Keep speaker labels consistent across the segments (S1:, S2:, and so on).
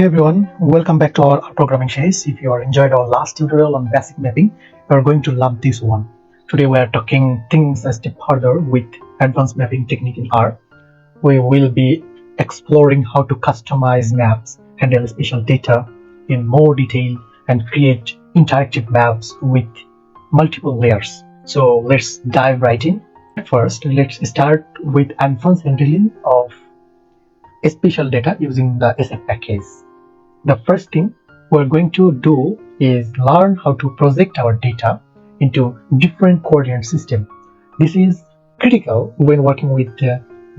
S1: Hey everyone, welcome back to our programming series. If you enjoyed our last tutorial on basic mapping, you are going to love this one. Today we are talking things a step further with advanced mapping technique in R. We will be exploring how to customize maps, handle special data in more detail, and create interactive maps with multiple layers. So let's dive right in. First, let's start with advanced handling of spatial data using the SF package. The first thing we're going to do is learn how to project our data into different coordinate systems. This is critical when working with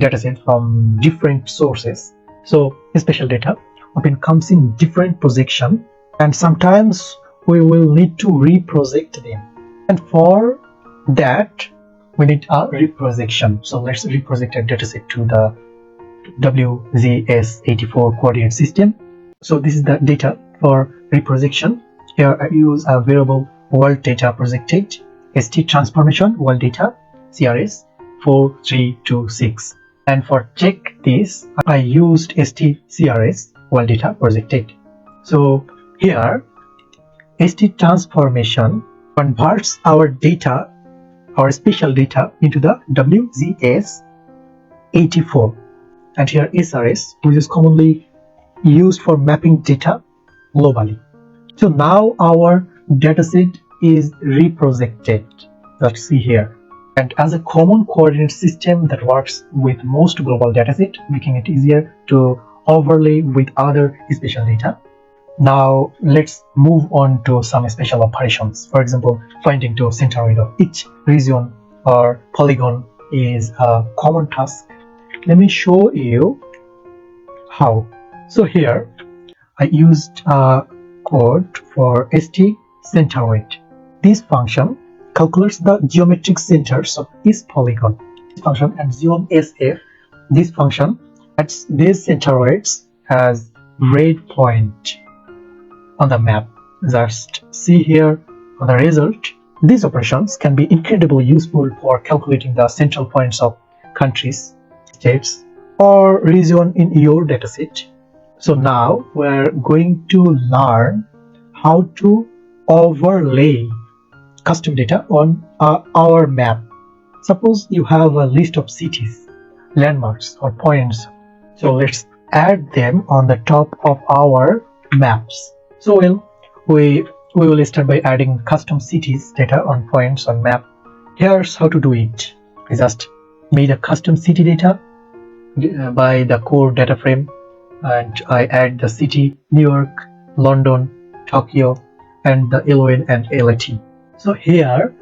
S1: datasets from different sources. So spatial data often comes in different projection, and sometimes we will need to reproject them. And for that, we need a reprojection. So let's reproject a dataset to the WGS84 coordinate system. So this is the data for reprojection. Here I use a variable world data projected ST transformation world data CRS 4326, and for check this I used ST CRS world data projected. So here ST transformation converts our data, our spatial data, into the WGS84, and here SRS, which is commonly used for mapping data globally. So now our dataset is reprojected. Let's see here. And as a common coordinate system that works with most global dataset, making it easier to overlay with other spatial data. Now let's move on to some special operations. For example, finding the centroid of each region or polygon is a common task. Let me show you how. So here I used a code for ST centroid. This function calculates the geometric centers of each polygon. This function at zoom SF, this function adds these centroids as red point on the map. Just see here on the result. These operations can be incredibly useful for calculating the central points of countries, states, or region in your dataset. So now we're going to learn how to overlay custom data on our map. Suppose you have a list of cities, landmarks, or points. So let's add them on the top of our maps. So we will start by adding custom cities data on points on map. Here's how to do it. I just made a custom city data by the core data frame, and I add the city New York, London, Tokyo, and the LON and LAT. So here,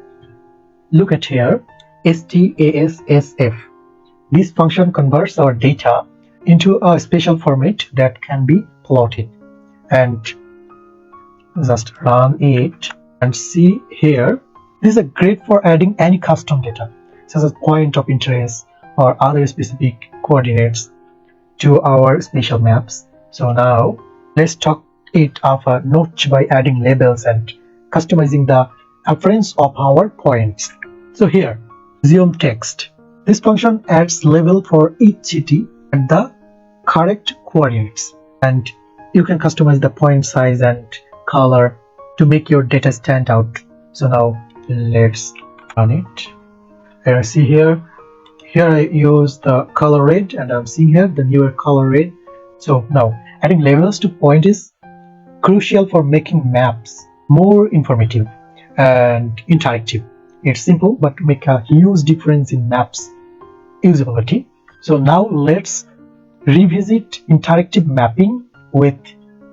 S1: look at here, STASSF. This function converts our data into a special format that can be plotted. And just run it and see here. This is great for adding any custom data, such as point of interest or other specific coordinates to our spatial maps. So now let's talk it up a notch by adding labels and customizing the appearance of our points. So here, zoom text. This function adds label for each city and the correct coordinates, and you can customize the point size and color to make your data stand out. So now let's run it. Here, see here I use the color red, and I'm seeing here the newer color red. So now adding labels to point is crucial for making maps more informative and interactive. It's simple but make a huge difference in maps usability. So now let's revisit interactive mapping with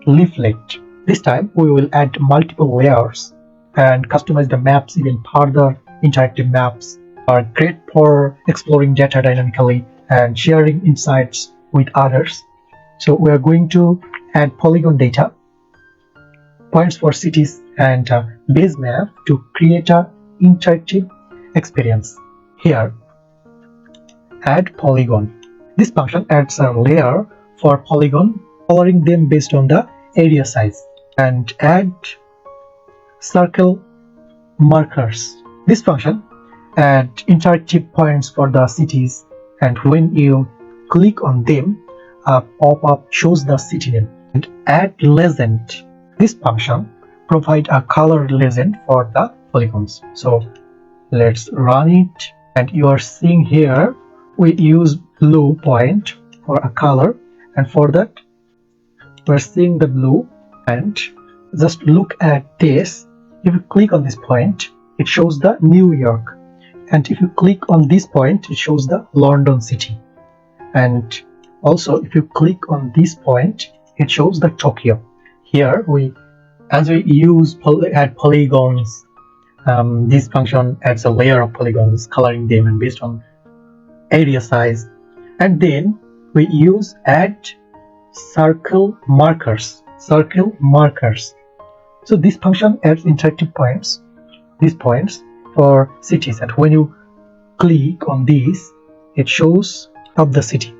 S1: leaflet. This time we will add multiple layers and customize the maps even further. Interactive maps are great for exploring data dynamically and sharing insights with others. So we are going to add polygon data, points for cities, and a base map to create an interactive experience. Here, add polygon. This function adds a layer for polygon, coloring them based on the area size, and add circle markers. This function adds interactive points for the cities, and when you click on them, a pop-up shows the city name. and add legend. This function provide a color legend for the polygons. So let's run it, and you are seeing here we use blue point for a color, and for that we're seeing the blue. And just look at this. If you click on this point, it shows the New York, and if you click on this point, it shows the London city. And also if you click on this point, it shows the Tokyo. Here as we add polygons, this function adds a layer of polygons, coloring them and based on area size. And then we use add circle markers. So this function adds interactive points, these points for cities, and when you click on this, it shows up the city.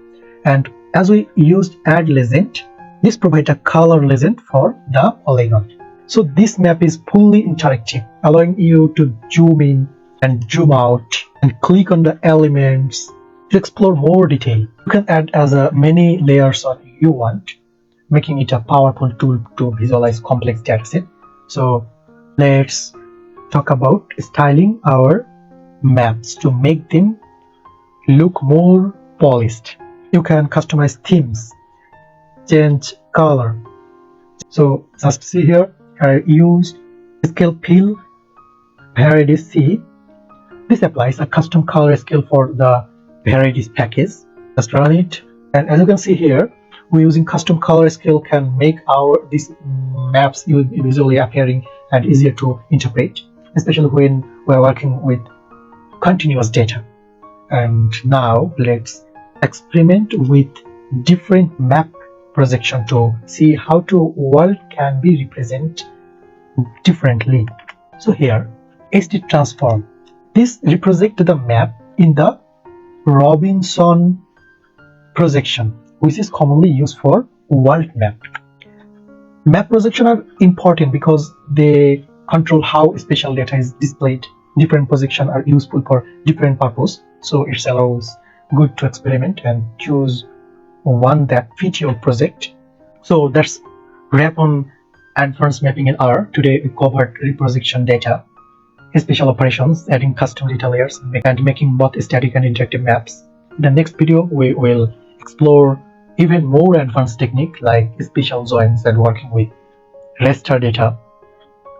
S1: And as we used add legend, this provides a color legend for the polygon. So this map is fully interactive, allowing you to zoom in and zoom out and click on the elements to explore more detail. You can add as many layers as you want, making it a powerful tool to visualize complex dataset. So let's talk about styling our maps to make them look more polished. You can customize themes, change color. So just see here, I used scale fill varieties C. This applies a custom color scale for the varieties package. Just run it, and as you can see here, we're using custom color scale can make these maps visually appearing and easier to interpret, especially when we're working with continuous data. And now let's experiment with different map projection to see how the world can be represented differently. So here, HD transform. This represents the map in the Robinson projection, which is commonly used for world map. Map projection are important because they control how spatial data is displayed. Different projections are useful for different purpose, so it allows good to experiment and choose one that fits your project. So that's wrap on advanced mapping in R. Today we covered reprojection data, spatial operations, adding custom data layers, and making both static and interactive maps. In the next video we will explore even more advanced technique like spatial joins and working with raster data.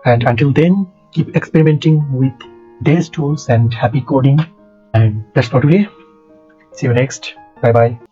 S1: And until then, keep experimenting with these tools and happy coding. And that's for today. See you next. Bye bye.